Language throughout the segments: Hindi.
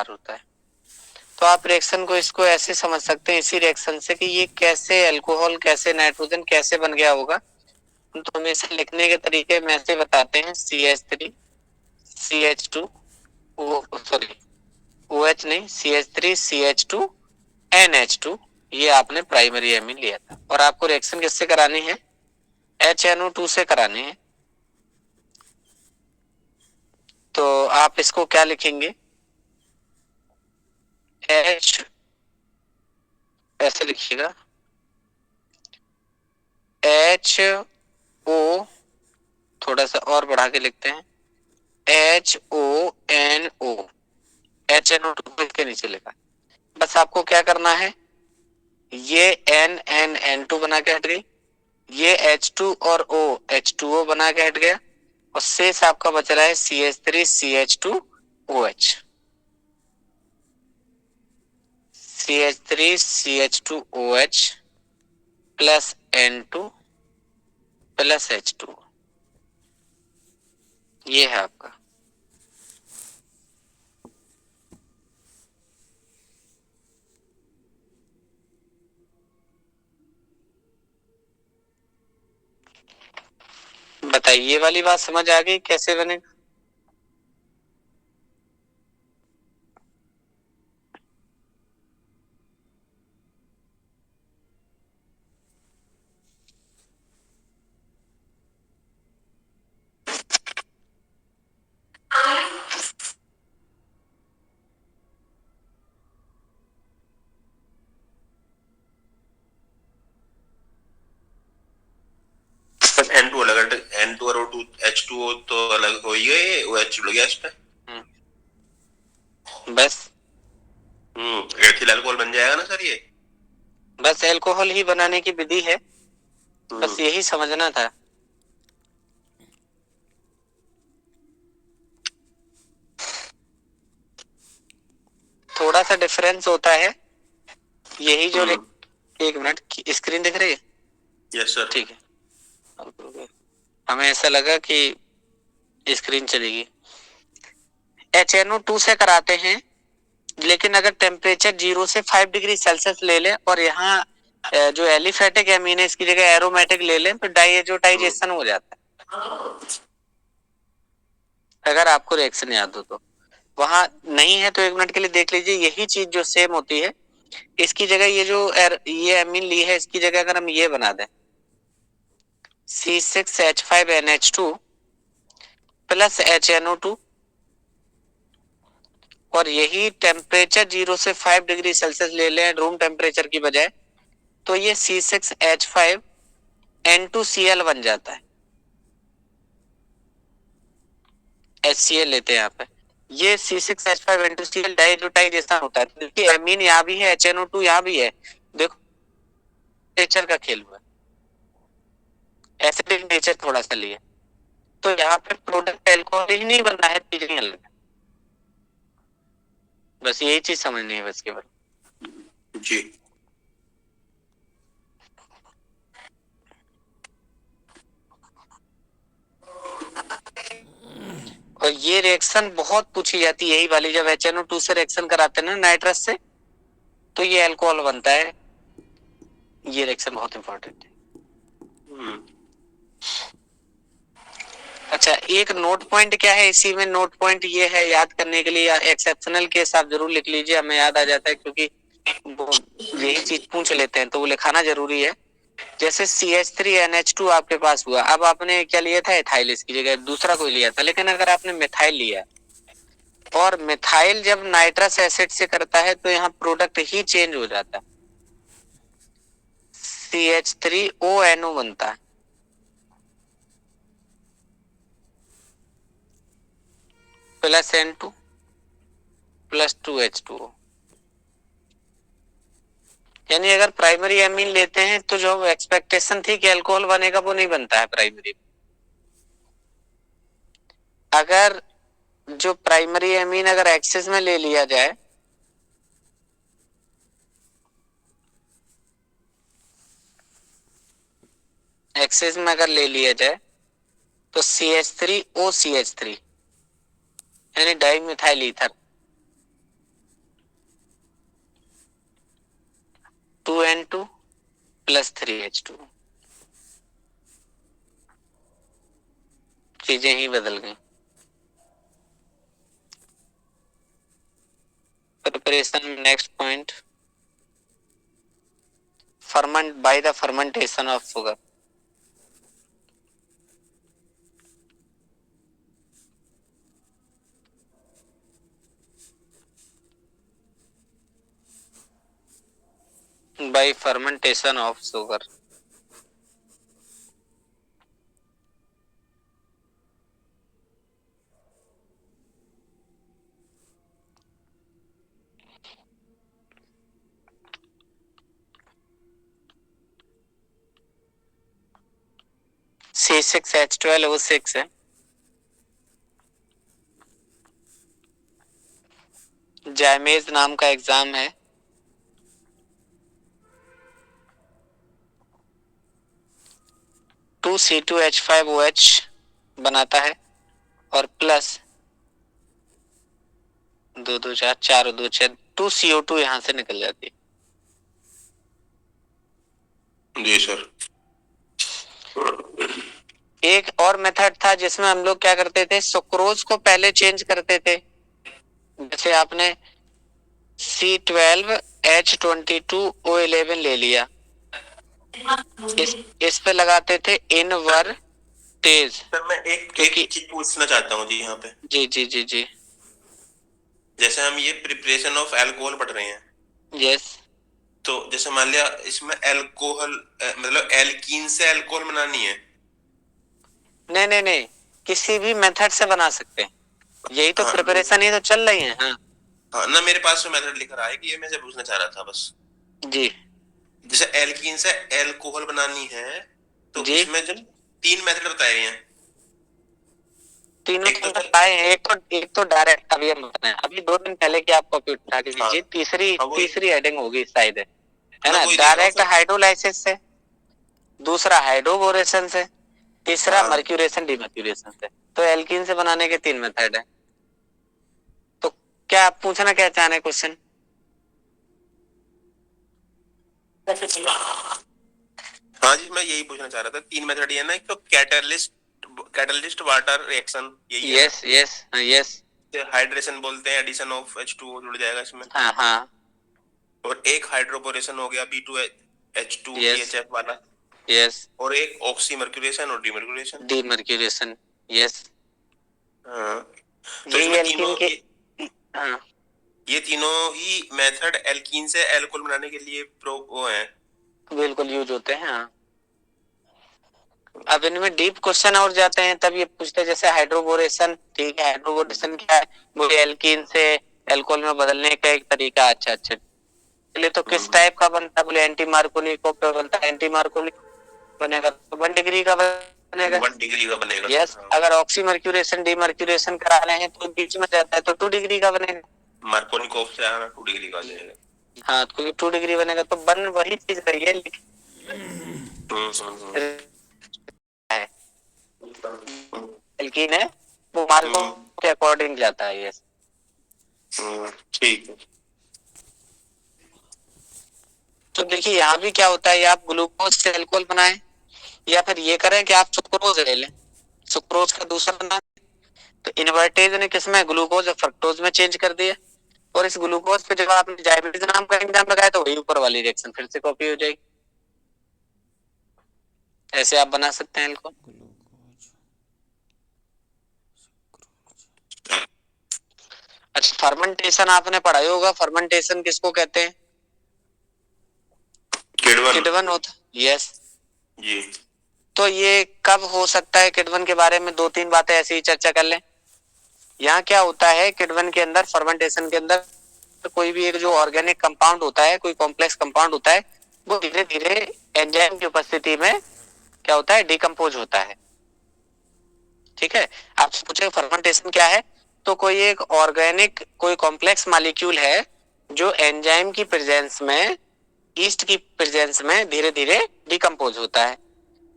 तैयार होता है। तो आप रिएक्शन को इसको ऐसे समझ सकते हैं इसी रिएक्शन से कि ये कैसे अल्कोहल, कैसे नाइट्रोजन कैसे बन गया होगा। तो हम इसे लिखने के तरीके में ऐसे बताते हैं, CH3 CH2 सॉरी OH नहीं, CH3 CH2 NH2, ये आपने प्राइमरी एमीन लिया था। और आपको रिएक्शन किससे करानी है? HNO2 से करानी है। तो आप इसको क्या लिखेंगे? H, ऐसे लिखिएगा, HO, थोड़ा सा और बढ़ा के लिखते हैं, HONO, HNO2 को इसके नीचे लिखा। बस आपको क्या करना है, ये N बना के हट गई, ये H2 और O H2O बना के हट गया, और शेष आपका बच रहा है CH3 CH2 OH, CH3 CH2 OH plus N2 plus H2, ये है आपका। बताइए, ये वाली बात समझ आ गई कैसे बनेगा? N2 अलग, N2 और O2 H2O तो अलग हो ही गए, OH जुड़ गया इसमें। बस एथिल अल्कोहल बन जाएगा ना सर ये? बस अल्कोहल ही बनाने की विधि है, बस यही समझना था। थोड़ा सा डिफरेंस होता है, यही जो एक मिनट, स्क्रीन दिख रही है? Yes sir. ठीक है, हमें ऐसा लगा कि स्क्रीन चलेगी। HNO2 से कराते हैं, लेकिन अगर टेम्परेचर 0 से 5 डिग्री सेल्सियस ले लें और यहाँ जो एलिफेटिक एमीन है इसकी जगह एरोमेटिक ले लें तो डाइएजोटाइजेशन हो जाता है, अगर आपको रिएक्शन याद हो तो। वहां नहीं है तो एक मिनट के लिए देख लीजिए, यही चीज जो सेम होती है, इसकी जगह ये जो ये एमीन ली है इसकी जगह अगर हम ये बना दें C6H5NH2 प्लस HNO2, और यही टेम्परेचर 0 से 5 डिग्री सेल्सियस ले लें रूम टेम्परेचर की बजाय, तो ये C6H5N2Cl बन जाता है। HCl लेते हैं यहाँ पे, ये C6H5N2Cl डाइएजोटाइजेशन होता है। देखिए एमीन यहाँ भी है, HNO2 यहाँ भी है, देखो नेचर का खेल हुआ, एसिडिक नेचर थोड़ा सा लिया, तो यहाँ पे प्रोडक्ट एल्कोहल ही नहीं बनना है, चीजें अलग है। बस यही चीज समझनी है बस केवल जी। और ये रिएक्शन बहुत पूछी जाती है, यही वाली, जब HNO2 से रिएक्शन कराते हैं ना नाइट्रस से, तो ये अल्कोहल बनता है। ये रिएक्शन बहुत इंपॉर्टेंट है। अच्छा, एक नोट पॉइंट क्या है इसी में, नोट पॉइंट ये है याद करने के लिए, एक्सेप्शनल केस आप जरूर लिख लीजिए, हमें याद आ जाता है क्योंकि वो यही चीज पूछ लेते हैं तो वो लिखाना जरूरी है। जैसे CH3NH2 आपके पास हुआ, अब आपने क्या लिया था, एथाइल, इसकी जगह दूसरा कोई लिया था, लेकिन अगर आपने मिथाइल लिया और मिथाइल जब नाइट्रस एसिड से करता है तो यहाँ प्रोडक्ट ही चेंज हो जाता है, CH3ONO बनता है प्लस N2 प्लस 2H2O। यानी अगर प्राइमरी एमीन लेते हैं तो जो एक्सपेक्टेशन थी कि अल्कोहल बनेगा वो नहीं बनता है प्राइमरी। अगर जो प्राइमरी एमीन अगर एक्सेस में ले लिया जाए, एक्सेस में अगर ले लिया जाए तो CH3OCH3 यानी di methyl ether, plus 3H2। चीजें ही बदल गई। Preparation next point, ferment by the fermentation of sugar। by fermentation of sugar। C6H12O6 है। जाइमेज नाम का एग्जाम है। टू C2H5OH बनाता है और प्लस 2 2 4 4 2 6 2CO2 यहाँ से निकल जाती है। जी सर। एक और मेथड था जिसमें हम लोग क्या करते थे, सुक्रोज को पहले चेंज करते थे। जैसे आपने C12H22O11 ले लिया, इस पे लगाते थे इनवर्टेज। सर मैं एक चीज पूछना चाहता हूँ जी यहाँ पे। जी जी जी जी। जैसे हम ये प्रिपरेशन ऑफ अल्कोहल पढ़ रहे हैं। यस। तो जैसे मान लिया इसमें अल्कोहल मतलब एल्कीन से अल्कोहल बनानी है। नहीं नहीं नहीं, किसी भी मेथड से बना सकते हैं, यही तो प्रिपरेशन ही तो चल रही है। हाँ हाँ ना, मेरे पास जो मेथड लिख रहा है कि ये मैं से पूछना चाह रहा था बस जी। जैसे एल्कीन से अल्कोहल बनानी है तो जी? इसमें जो 3 मेथड बताए हैं, तीनों तो बताए हैं। एक तो डायरेक्ट अभी हम बताए, अभी 2 दिन पहले की आप कॉपी उठा के दीजिए। तीसरी हेडिंग होगी शायद, है ना। डायरेक्ट हाइड्रोलाइसिस से, दूसरा हाइड्रोबोरेशन से, तीसरा मर्क्यूरेशन डिमर्क्यूरेशन से। तो एल्कीन से बनाने के 3 मेथड है। तो क्या आप पूछना क्या चाह रहे हैं क्वेश्चन? हाँ जी, मैं यही पूछना चाह रहा था। 3 मेथड है ना, एक तो कैटलिस्ट वाटर रिएक्शन, यही है। Yes yes yes. हाइड्रेशन बोलते हैं, एडिशन ऑफ H2O जुड़ जाएगा इसमें। हाँ हाँ। और एक हाइड्रोबोरेशन हो गया B2H2 BHF वाला। यस। और एक ऑक्सीमर्क्यूरेशन और डीमर्क्यूरेशन। डीमर्क्यूरेशन। यस। हाँ, तो इसमें तीनों हाँ, ये तीनों ही मेथड एल्कीन से अल्कोहल बनाने के लिए वो हैं, बिल्कुल यूज होते हैं। हाँ, अब इनमें डीप क्वेश्चन और जाते हैं तब ये पूछते हैं, जैसे हाइड्रोबोरेशन। ठीक है, हाइड्रोबोरेशन क्या है? बोले एल्कीन से अल्कोहल में बदलने का एक तरीका। अच्छा अच्छा, चलिए तो किस टाइप का बनता है? बोले एंटी मार्कोनिको पे बनता है। एंटी मार्कोनिको बनेगा तो 1 डिग्री का बनेगा। 1 डिग्री का बनेगा। यस। अगर ऑक्सीमर्क्यूरेशन डीमर्क्यूरेशन करा रहे हैं तो बीच में जाता है तो 2 डिग्री का बनेगा। मार्कोनिकोव से आना 2 डिग्री का बनेगा। हाँ, क्योंकि 2 डिग्री बनेगा तो बन वही चीज रही है, लेकिन एल्कीन है वो मार्को के अकॉर्डिंग जाता है। यस। ठीक है। तो देखिए यहाँ भी क्या होता है, आप ग्लूकोज से अल्कोहल बनाएं या फिर ये करें कि आप सुक्रोज ले लें, सुक्रोज का दूसरा नाम। तो इन्वर्टेज ने किसमें, ग्लूकोज और फ्रक्टोज में चेंज कर दिया। और इस ग्लूकोज पे जब आपने डायबिटीज नाम का एंजाइम लगाया तो वही ऊपर वाली रिएक्शन फिर से कॉपी हो जाएगी। ऐसे आप बना सकते हैं अल्कोहल। अच्छा, फर्मेंटेशन आपने पढ़ा ही होगा। फर्मेंटेशन किसको कहते हैं? किण्वन होता। यस जी। तो ये कब हो सकता है? किण्वन के बारे में 2-3 बातें ऐसे ही चर्चा कर लें। यहाँ क्या होता है किण्वन के अंदर, फर्मेंटेशन के अंदर, तो कोई भी एक जो ऑर्गेनिक कंपाउंड होता है, कोई कॉम्प्लेक्स कंपाउंड होता है, वो धीरे धीरे एंजाइम की उपस्थिति में क्या होता है, डिकम्पोज होता है। ठीक है, आपसे पूछे फर्मेंटेशन क्या है, तो कोई एक ऑर्गेनिक कोई कॉम्प्लेक्स मॉलिक्यूल है जो एंजाइम की प्रेजेंस में, ईस्ट की प्रेजेंस में धीरे धीरे डिकम्पोज होता है।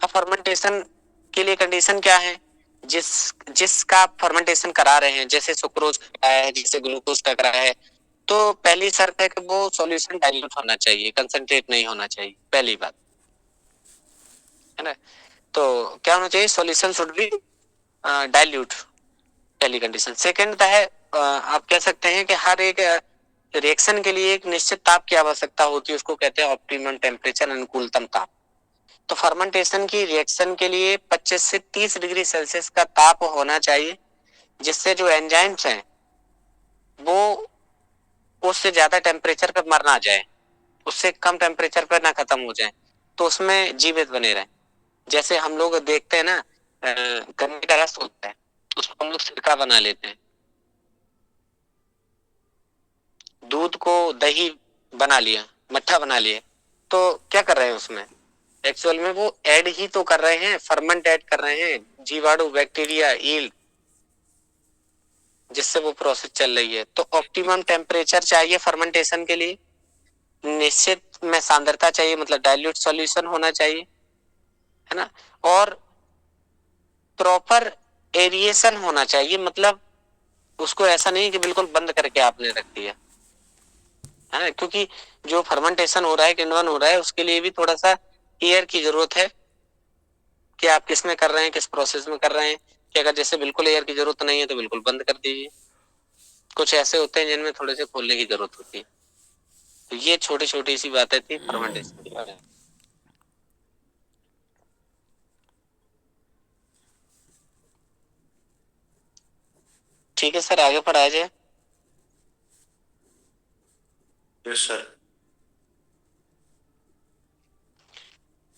अब फर्मेंटेशन के लिए कंडीशन क्या है? जिसका आप फर्मेंटेशन करा रहे हैं, जैसे सुक्रोज का है, जैसे ग्लूकोज का करा है, तो पहली शर्त है कि वो सॉल्यूशन डाइल्यूट होना चाहिए, कंसंट्रेट नहीं होना चाहिए, पहली बात। है ना। तो क्या होना चाहिए, सॉल्यूशन शुड बी डाइल्यूट पहली कंडीशन। सेकंड है आप कह सकते हैं कि हर एक रिएक्शन के लिए एक निश्चित ताप की आवश्यकता होती है, उसको कहते हैं ऑप्टिमम टेम्परेचर, अनुकूलतम ताप। तो फर्मेंटेशन की रिएक्शन के लिए 25 से 30 डिग्री सेल्सियस का ताप होना चाहिए, जिससे जो एंजाइम्स हैं वो उससे ज्यादा टेम्परेचर पर मर ना जाए, उससे कम टेम्परेचर पर ना खत्म हो जाए, तो उसमें जीवित बने रहे। जैसे हम लोग देखते हैं ना, गन्ने का रस होता है, उसको हम लोग सिरका बना लेते हैं, दूध को दही बना लिया, मट्ठा बना लिया, तो क्या कर रहे हैं उसमें, एक्चुअल में वो ऐड ही तो कर रहे हैं, फर्मेंट ऐड कर रहे हैं, जीवाणु, बैक्टीरिया, यील्ड, जिससे वो प्रोसेस चल रही है। तो ऑप्टिमम टेम्परेचर चाहिए फर्मेंटेशन के लिए, निश्चित में सांद्रता चाहिए, मतलब डाइल्यूट सॉल्यूशन होना चाहिए, है ना। और प्रॉपर एरिएशन होना चाहिए, मतलब उसको ऐसा नहीं कि बिल्कुल बंद करके आपने रख दिया, है ना, क्योंकि जो फर्मेंटेशन हो रहा है, किण्वन हो रहा है, उसके लिए भी थोड़ा सा एयर की जरूरत है, कि आप किस में कर रहे हैं, किस प्रोसेस में कर रहे हैं, कि अगर जैसे बिल्कुल एयर की जरूरत नहीं है तो बिल्कुल बंद कर दीजिए। कुछ ऐसे होते हैं जिनमें थोड़े से खोलने की जरूरत होती है। तो ये छोटी छोटी सी बातें थी फर्मेंटेशन के बारे में। ठीक है सर, आगे पढ़ाया जाए। Yes sir.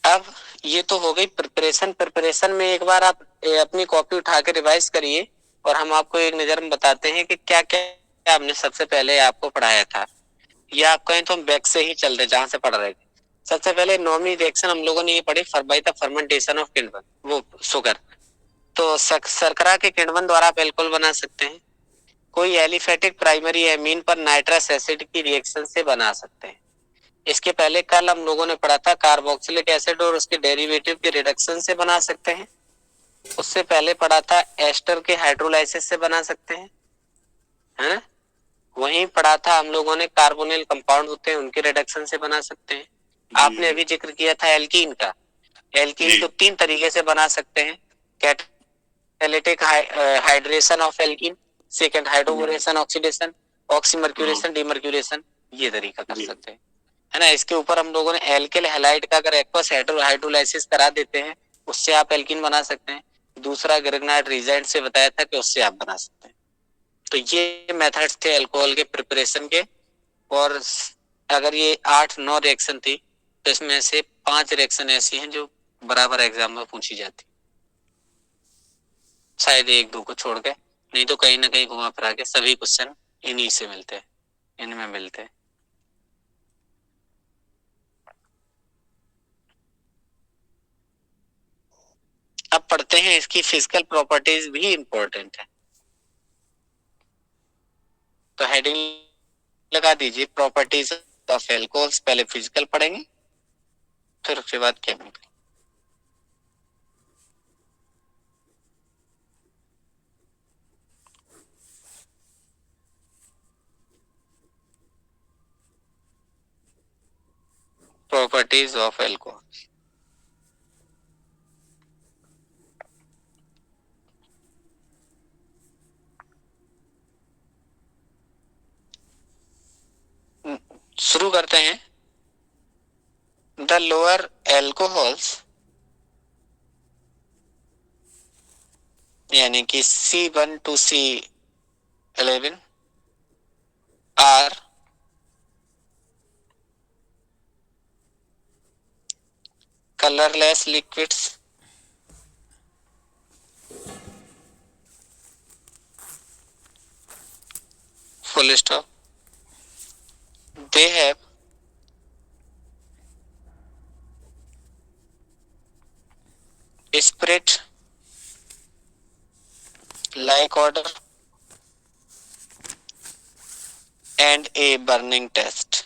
अब ये तो हो गई प्रिपरेशन। प्रिपरेशन में एक बार आप अपनी कॉपी उठा के रिवाइज करिए, और हम आपको एक नजर में बताते हैं कि क्या क्या हमने सबसे पहले आपको पढ़ाया था, या आप कहें तो हम बैक से ही चल रहे जहां से पढ़ रहे थे। सबसे पहले नॉर्मल रिएक्शन हम लोगों ने ये पढ़ी, बाय द फर्मेंटेशन ऑफ किण्वन, वो शुगर। तो शर्करा के किण्वन द्वारा आप एल्कोहल बना सकते हैं। कोई एलिफेटिक प्राइमरी एमीन पर नाइट्रस एसिड की रिएक्शन से बना सकते हैं। इसके पहले कल हम लोगों ने पढ़ा था कार्बोक्सिलिक एसिड और उसके डेरिवेटिव के रिडक्शन से बना सकते हैं। उससे पहले पढ़ा था एस्टर के हाइड्रोलाइसिस से बना सकते हैं, है ना। वहीं पढ़ा था हम लोगों ने कार्बोनिल कंपाउंड होते हैं, उनके रिडक्शन से बना सकते हैं। आपने अभी जिक्र किया था एल्कीन का। एल्कीन को 3 तरीके से बना सकते हैं, catalytic hydration of alkene, second hydroboration oxidation, oxymercuration demercuration, ये तरीका कर सकते हैं, है ना। इसके ऊपर हम लोगों ने एल्किल हैलाइड का अगर एक्वस हाइड्रोलाइसिस करा देते हैं, उससे आप एल्कीन बना सकते हैं। दूसरा ग्रिग्नाइट रीजेंट से बताया था कि उससे आप बना सकते हैं। तो ये मेथड्स थे अल्कोहल के प्रिपरेशन के। और अगर ये 8-9 रिएक्शन थी, तो इसमें से 5 रिएक्शन ऐसी हैं जो बराबर एग्जाम में पूछी जाती, शायद 1-2 को छोड़ के, नहीं तो कहीं ना कहीं घुमा फिरा के सभी क्वेश्चन इन्हीं से मिलते हैं, इनमें मिलते हैं। अब पढ़ते हैं इसकी फिजिकल प्रॉपर्टीज भी इंपॉर्टेंट है। तो हेडिंग लगा दीजिए प्रॉपर्टीज ऑफ एल्कोहल्स, पहले फिजिकल पढ़ेंगे, फिर उसके बाद केमिकल। Properties of alcohol. शुरू करते हैं। द लोअर एल्कोहल्स, यानी कि C1 to C11 are colorless liquids, full stop. They have spirit like odor and a burning taste.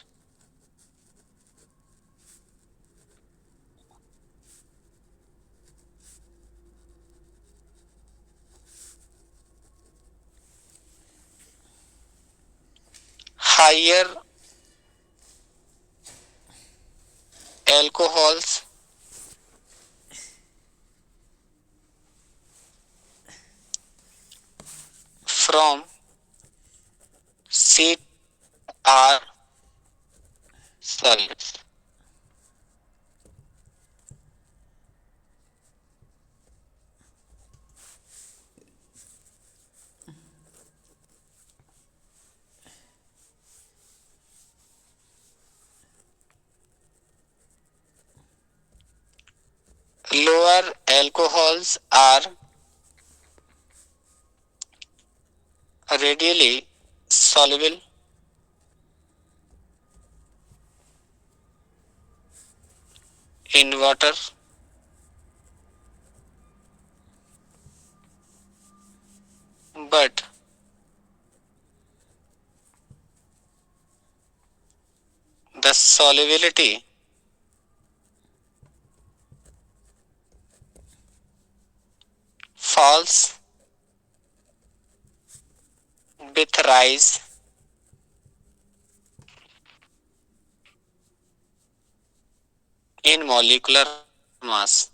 Higher alcohols from seed are solids. Lower alcohols are readily soluble in water, but the solubility falls with rise in molecular mass.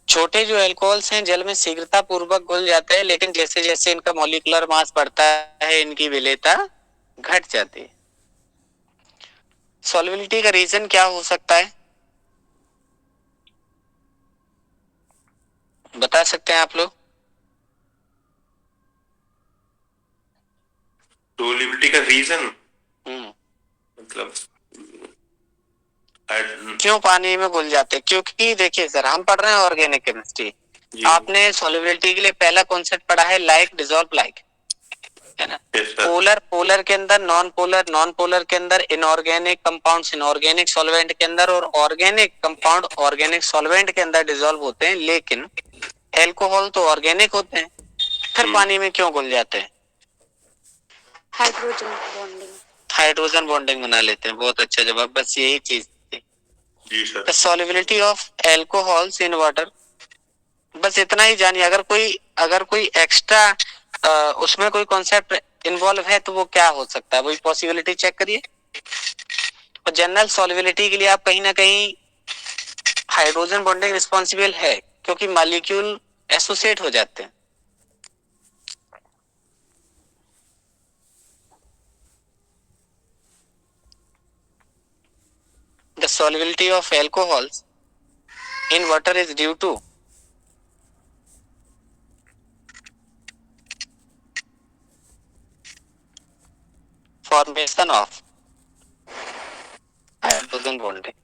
छोटे जो एल्कोहल्स हैं जल में शीघ्रता पूर्वक घुल जाते हैं, लेकिन जैसे जैसे इनका मॉलिक्यूलर मास बढ़ता है इनकी विलेयता घट जाती है। सॉल्युबिलिटी का रीजन क्या हो सकता है, बता सकते हैं आप लोग? सॉल्युबिलिटी का रीजन मतलब क्यों पानी में घुल जाते? क्योंकि देखिए सर, हम पढ़ रहे हैं ऑर्गेनिक केमिस्ट्री। आपने सॉल्युबिलिटी के लिए पहला कॉन्सेप्ट पढ़ा है लाइक डिसॉल्व लाइक, है ना? पोलर पोलर के अंदर नॉन पोलर, नॉन पोलर के अंदर इनऑर्गेनिक कंपाउंड्स इनऑर्गेनिक सॉल्वेंट के अंदर, और ऑर्गेनिक कंपाउंड ऑर्गेनिक सॉल्वेंट के अंदर डिसॉल्व होते हैं। लेकिन एल्कोहल तो ऑर्गेनिक होते हैं, फिर पानी में क्यों घुल जाते हैं? Hydrogen bonding. हाइड्रोजन बॉन्डिंग बना लेते हैं। बहुत अच्छा जवाब, बस यही चीज थी। जी sir. The solubility of alcohols in water, बस इतना ही जानिए। अगर कोई एक्स्ट्रा उसमें कोई कॉन्सेप्ट इन्वॉल्व है तो वो क्या हो सकता है, वही पॉसिबिलिटी चेक करिए। और जनरल सॉल्युबिलिटी के लिए आप कहीं ना कहीं हाइड्रोजन बॉन्डिंग रिस्पॉन्सिबल है, क्योंकि मॉलिक्यूल एसोसिएट हो जाते हैं। The solubility of alcohols in water is due to formation of hydrogen bonding.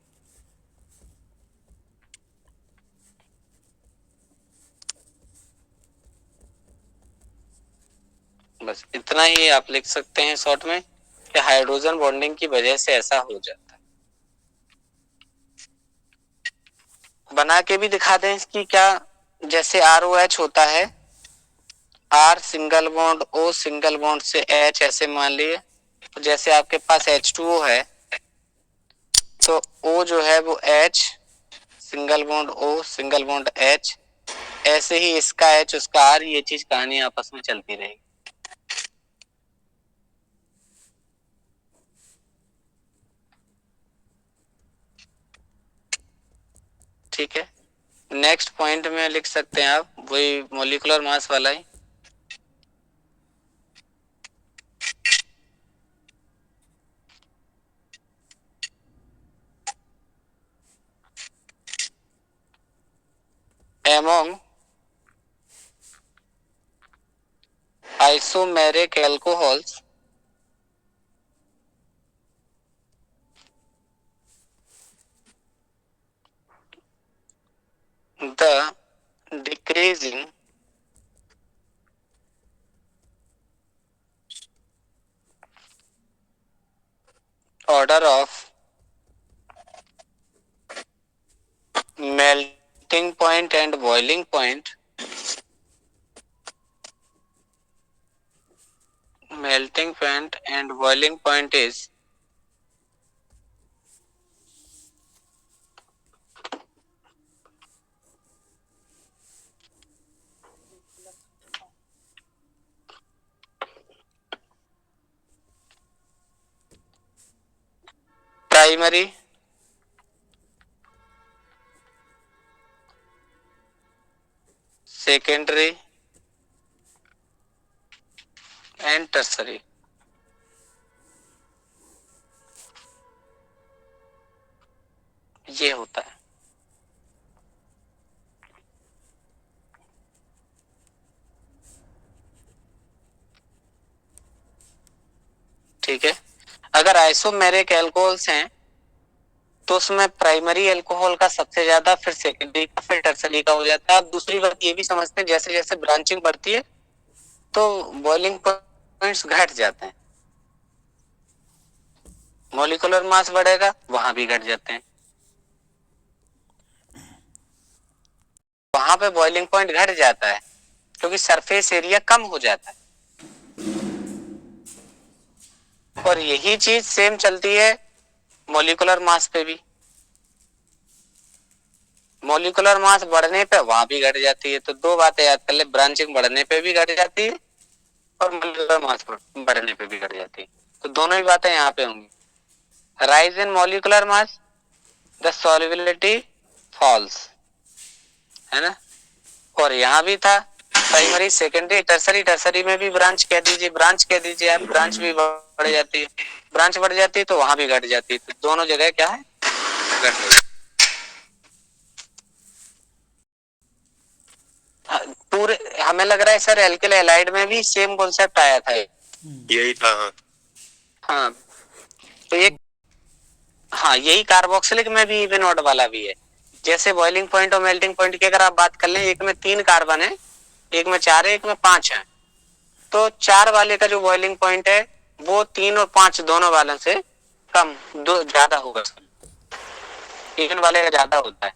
बस इतना ही आप लिख सकते हैं शॉर्ट में कि हाइड्रोजन बॉन्डिंग की वजह से ऐसा हो जाता है। बना के भी दिखा दें इसकी क्या, जैसे ROH होता है, R single bond O single bond से H, ऐसे मान लिए। तो जैसे आपके पास H2O है तो O जो है वो H single bond O single bond H, ऐसे ही इसका H उसका R, ये चीज कहानी आपस में चलती रहेगी। ठीक है, नेक्स्ट पॉइंट में लिख सकते हैं आप, वही मॉलिक्यूलर मास वाला ही। Among isomeric alcohols, the decreasing order of melting point and boiling point, melting point and boiling point is primary, secondary and tertiary. ये होता है। ठीक है, अगर आइसोमेरिक एल्कोहल्स हैं तो उसमें प्राइमरी अल्कोहल का सबसे ज्यादा, फिर सेकेंडरी का, फिर टर्सरी का हो जाता है। अब दूसरी बात ये भी समझते हैं, जैसे जैसे ब्रांचिंग बढ़ती है तो बॉइलिंग पॉइंट्स घट जाते हैं, मॉलिक्यूलर मास बढ़ेगा वहां भी घट जाते हैं, वहां पे बॉइलिंग पॉइंट घट जाता है क्योंकि सरफेस एरिया कम हो जाता है। और यही चीज सेम चलती है मॉलिक्यूलर मास पे भी। मॉलिक्यूलर मास बढ़ने पे वहां भी घट जाती है। तो दो बातें याद कर ले, ब्रांचिंग बढ़ने पे भी घट जाती है और मॉलिक्यूलर मास बढ़ने पे भी घट जाती है। तो दोनों ही बातें यहाँ पे होंगी। Rise in molecular mass, the solubility falls, है ना। और यहाँ भी था प्राइमरी, सेकेंडरी, टर्सरी। टर्सरी में भी ब्रांच कह दीजिए, ब्रांच कह दीजिए आप, ब्रांच भी बढ़ जाती है। ब्रांच बढ़ जाती है तो वहां भी घट जाती है। तो दोनों जगह क्या है, घट जाती है। पूरे हमें लग रहा है सर एल्किल हैलाइड में भी सेम कॉन्सेप्ट आया था। यही था। हाँ, तो ये, हाँ यही कार्बोक्सिलिक में भी इवन ऑड वाला भी है। जैसे बॉइलिंग पॉइंट और मेल्टिंग पॉइंट की अगर आप बात कर लें, एक में 3 कार्बन है, एक में 4 है, एक में 5 है। तो 4 वाले का जो बॉइलिंग पॉइंट है वो 3 और 5 दोनों वालों से कम, दो ज्यादा होगा, इवन वाले का ज्यादा होता है।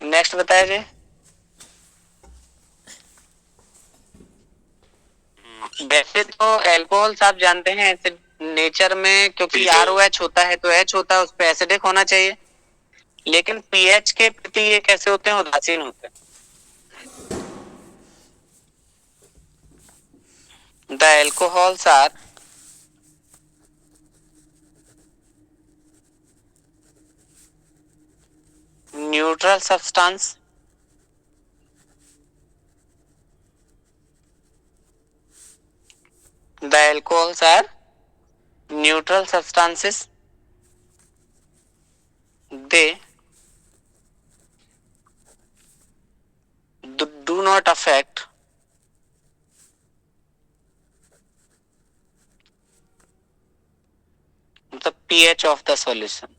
नेक्स्ट बताया जी। वैसे तो एल्कोहल्स आप जानते हैं एसिड नेचर में, क्योंकि ROH होता है तो H होता है, उस पर एसिडिक होना चाहिए। लेकिन पीएच के प्रति ये कैसे होते हैं, उदासीन होते हैं। The alcohols are neutral substance the alcohols are neutral substances, they do not affect the pH of the solution.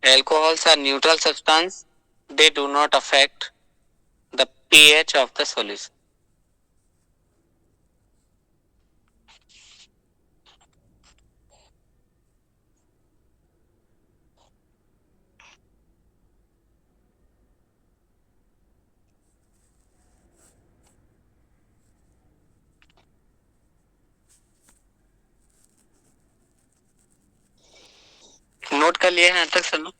Alcohols are neutral substance, they do not affect the pH of the solution. Note कर लिए हैं तक सर?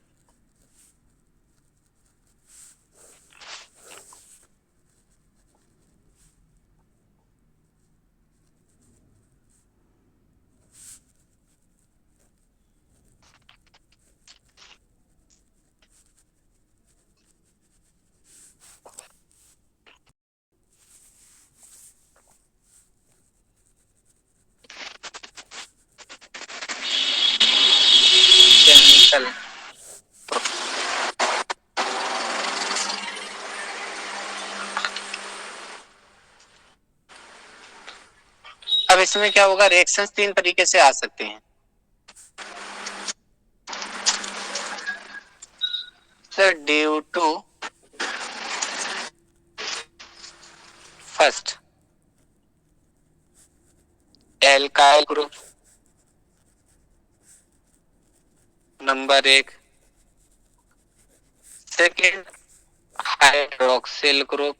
केमिकल, अब इसमें क्या होगा, रिएक्शंस 3 तरीके से आ सकते हैं sir. Due to first alkyl group, number 1। Second hydroxyl group,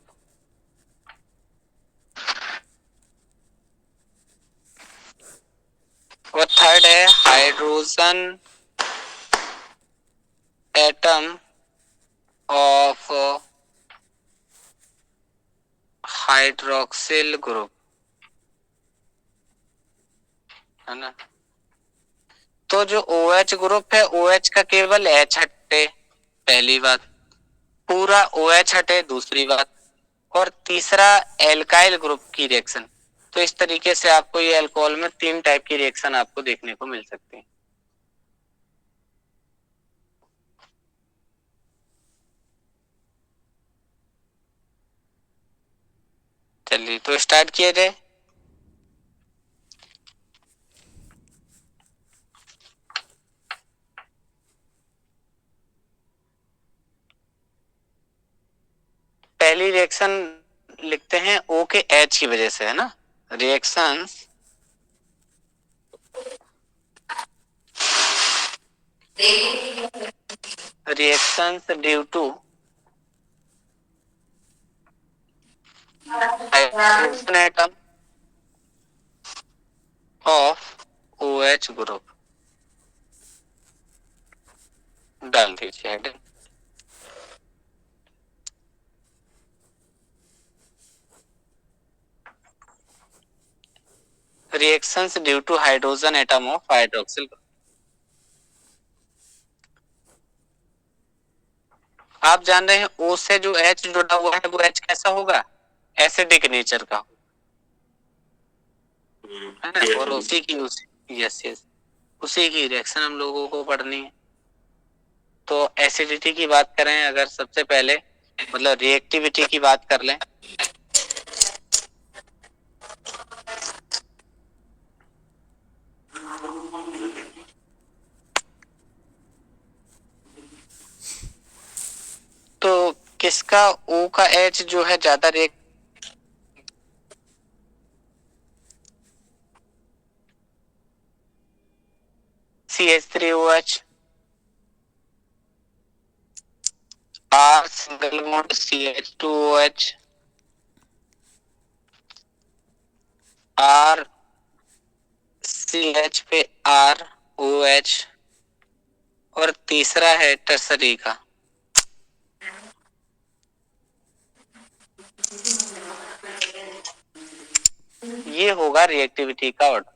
और थर्ड है hydrogen atom of hydroxyl group, है ना। तो जो OH ग्रुप है, OH का केवल H हटे, पहली बात। पूरा OH हटे, दूसरी बात। और तीसरा एल्काइल ग्रुप की रिएक्शन। तो इस तरीके से आपको ये अल्कोहल में 3 टाइप की रिएक्शन आपको देखने को मिल सकती है। चलिए तो स्टार्ट किया जाए। पहली रिएक्शन लिखते हैं O के H की वजह से, है ना। Reactions due to hydrogen atom of OH group, डाल दीजिए heading. Reactions due to hydrogen atom of hydroxyl group. आप जान रहे हैं O से जो H जुड़ा हुआ है वो H कैसा होगा, एसिडिक नेचर का, है ना। और उसी की उसी की रिएक्शन हम लोगों को पढ़नी है। तो एसिडिटी की बात करें अगर, सबसे पहले मतलब रिएक्टिविटी की बात कर लें, तो किसका O का H जो है ज्यादा react, CH3OH, R single bond CH2OH, R CH पे ROH, और तीसरा है टर्सरी का। ये होगा रिएक्टिविटी का ऑर्डर।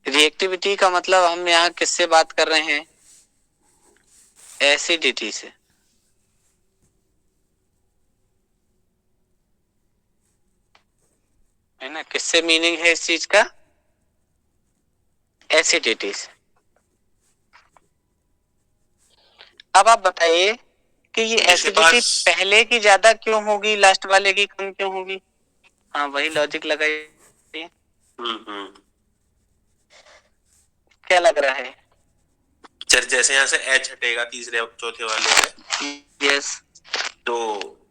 रिएक्टिविटी का मतलब हम यहाँ किससे बात कर रहे हैं, एसिडिटी से, है ना। किससे मीनिंग है इस चीज का, एसिडिटी से। अब आप बताइए कि ये एसिडिटी पहले की ज्यादा क्यों होगी, लास्ट वाले की कम क्यों होगी। हाँ वही लॉजिक लगाइए। क्या लग रहा है, जैसे यहाँ से H हटेगा तीसरे चौथे वाले से, यस, तो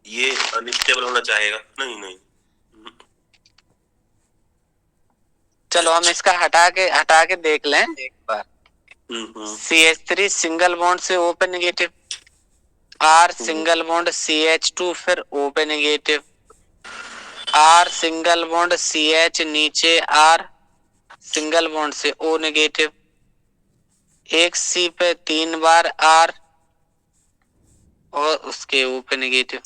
ये अनस्टेबल होना चाहेगा, नहीं। चलो हम इसका हटा के देख लें एक बार। CH3 सिंगल बॉन्ड से O पे negative, R single bond CH2 फिर O पे negative, R single bond CH नीचे R सिंगल बॉन्ड से O नेगेटिव, एक C पे 3 बार R और उसके O पे नेगेटिव,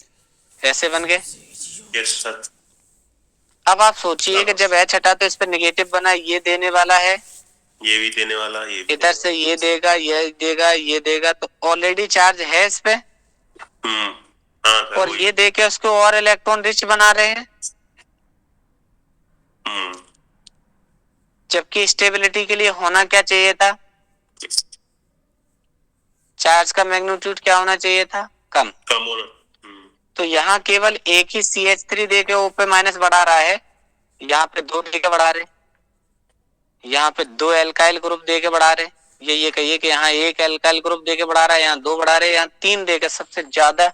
ऐसे बन गए। Yes sir. अब आप सोचिए कि जब H हटा तो इस पे नेगेटिव बना, ये देने वाला है, ये भी देने वाला, ये भी इधर से ये देगा, ये देगा, ये देगा, तो ऑलरेडी चार्ज है इस पे। हाँ सर, और ये देके उसको और इलेक्ट्रॉन रिच बना रहे हैं, जबकि स्टेबिलिटी के लिए होना क्या चाहिए था, चार्ज का मैग्नीट्यूड क्या होना चाहिए था, कम होना। तो यहाँ केवल एक ही CH3 देके O पे माइनस बढ़ा रहा है, यहाँ पे 2 देके बढ़ा रहे, यहाँ पे 2 एल्काइल ग्रुप देके बढ़ा रहे। ये कहिए कि यहाँ एक एल्काइल ग्रुप देके बढ़ा रहा है, यहाँ 2 बढ़ा रहे, यहाँ 3 देके, सबसे ज्यादा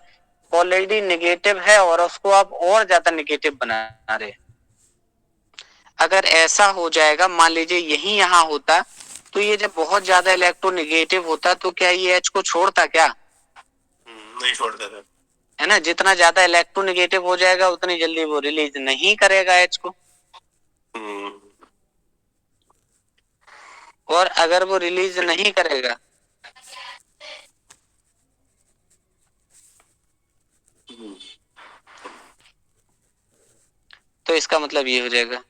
ऑलरेडी नेगेटिव है और उसको आप और ज्यादा नेगेटिव बना रहे। अगर ऐसा हो जाएगा, मान लीजिए यही यहाँ होता, तो ये जब बहुत ज्यादा इलेक्ट्रोनेगेटिव होता तो क्या ये H को छोड़ता क्या, नहीं छोड़ता सर। है ना, जितना ज्यादा इलेक्ट्रोनेगेटिव हो जाएगा उतनी जल्दी वो रिलीज नहीं करेगा एच को। और अगर वो रिलीज नहीं करेगा तो इसका मतलब ये हो जाएगा।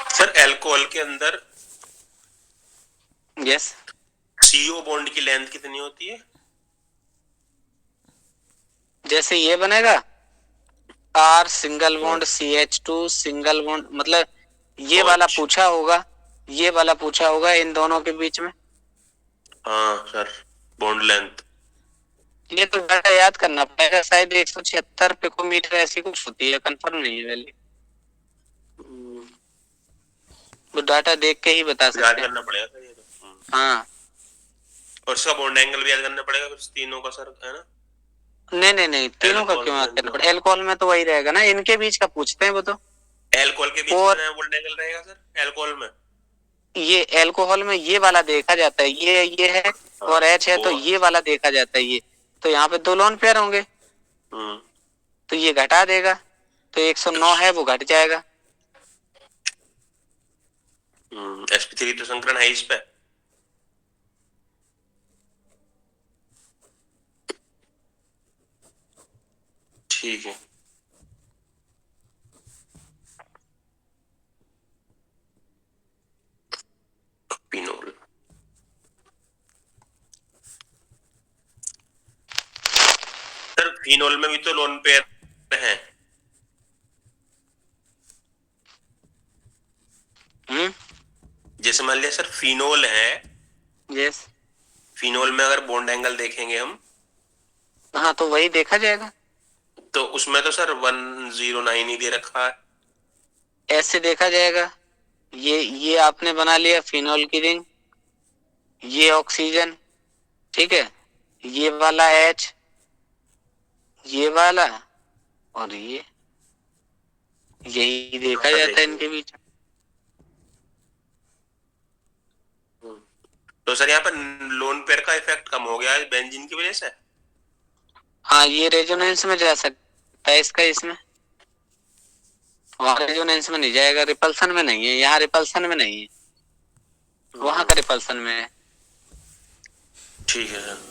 सर अल्कोहल के अंदर यस, CO बॉन्ड की लेंथ कितनी होती है? जैसे ये बनेगा R single bond CH2 single bond, मतलब ये वाला पूछा होगा, ये वाला पूछा होगा इन दोनों के बीच में। हाँ सर, बॉन्ड लेंथ। ये तो डाटा याद करना पड़ेगा, शायद 176 पिकोमीटर ऐसी कुछ होती है, कंफर्म नहीं है वैल्यू, वो डाटा देख के ही बता सकते याद हैं। करना पड़ेगा सर ये तो। हाँ, और इसका बॉन्ड एंगल भी याद करना पड़ेगा फिर तीनों का सर, है ना? नहीं तीनों का क्यों याद करना पड़ेगा, एल्कोहल में तो वही रहेगा ना, इनके बीच का पूछते हैं वो तो। एल्कोहल के बीच में बॉन्ड एंगल रहेगा सर एल्कोहल में? ये एल्कोहल में ये वाला देखा जाता है, ये है और H है, तो ये वाला देखा जाता है, ये तो यहाँ पे दो लोन पेयर होंगे, तो ये घटा देगा, तो 109 है वो घट जाएगा। sp3 तो संकरण है इस पे। ठीक है। फिनोल सर, फिनोल में भी तो लोन पेयर है। जैसे मान लिया सर फिनोल है, यस, फिनोल में अगर बॉन्ड एंगल देखेंगे हम, हाँ तो वही देखा जाएगा। तो उसमें तो सर 109 ही दे रखा है। ऐसे देखा जाएगा, ये आपने बना लिया फिनोल की रिंग, ये ऑक्सीजन, ठीक है, ये वाला H, ये वाला, और ये, यही देखा जाता है इनके बीच। तो सर यहाँ पर लोन पेयर का इफेक्ट कम हो गया है बेंजीन की वजह से। हाँ, ये रेजोनेंस में जा सकता है इसका, इसमें वहां रेजोनेंस में नहीं जाएगा, रिपल्सन में नहीं है, यहाँ रिपल्सन में नहीं है, वहां का रिपल्सन में है। ठीक है सर।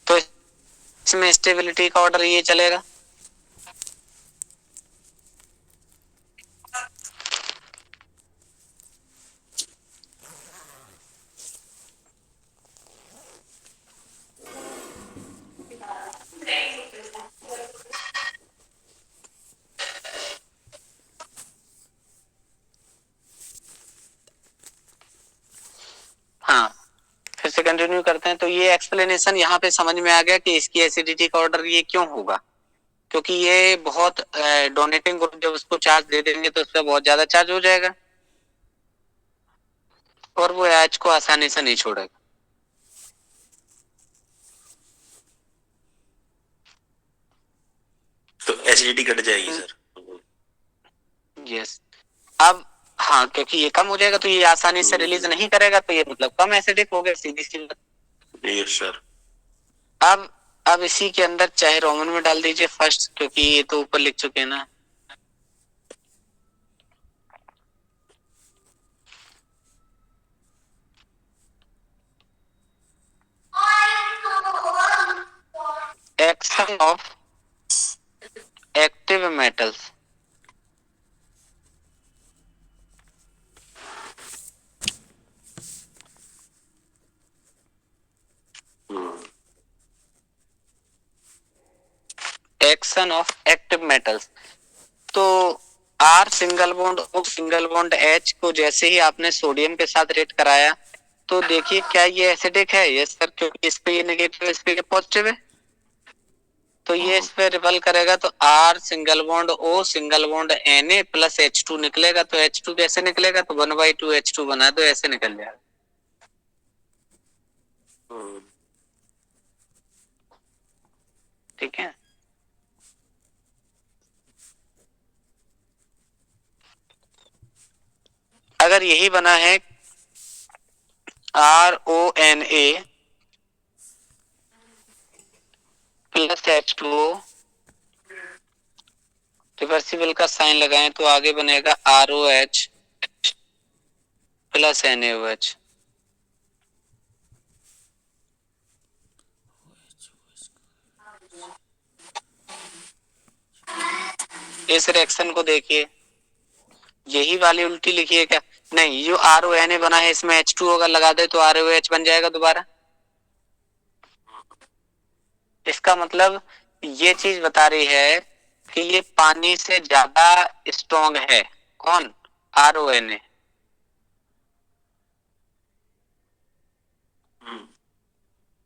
तो इसमें स्टेबिलिटी का ऑर्डर ये चलेगा। हाँ, फिर से कंटिन्यू करते हैं। तो ये एक्सप्लेनेशन यहाँ पे समझ में आ गया कि इसकी एसिडिटी का ऑर्डर ये क्यों होगा, क्योंकि ये बहुत डोनेटिंग ग्रुप जब उसको चार्ज दे देंगे तो उस पर बहुत ज्यादा चार्ज हो जाएगा और वो एच को आसानी से नहीं छोड़ेगा। तो एसिडिटी घट जाएगी सर। यस, अब हाँ, क्योंकि ये कम हो जाएगा तो ये आसानी से रिलीज नहीं करेगा, तो ये मतलब कम एसिडिक हो गया, सीधी सी बात। Yes sir. अब इसी के अंदर चाहे रोमन में डाल दीजिए फर्स्ट, क्योंकि ये तो ऊपर लिख चुके हैं ना। Action of active metals, action of active metals. तो R single bond O single bond H को जैसे ही आपने सोडियम के साथ रेट कराया, तो देखिए क्या ये एसिडिक है? यस सर, क्योंकि इस पे ये नेगेटिव इस पे ये पॉजिटिव है, तो ये इस पे रिपल करेगा, तो R single bond O single bond Na plus H2 निकलेगा, तो H2 कैसे निकलेगा? तो 1/2 H2 बना दो, ऐसे निकल जाएगा। ठीक है। अगर यही बना है RONA प्लस H2O, रिवर्सिबल का साइन लगाएं तो आगे बनेगा ROH प्लस NaOH। इस रिएक्शन को देखिए, यही वाली उल्टी लिखिए क्या? नहीं, जो RONA बना है इसमें H2O अगर लगा दे तो ROH बन जाएगा दोबारा। इसका मतलब ये चीज बता रही है कि ये पानी से ज्यादा स्ट्रॉन्ग है। कौन? RONA।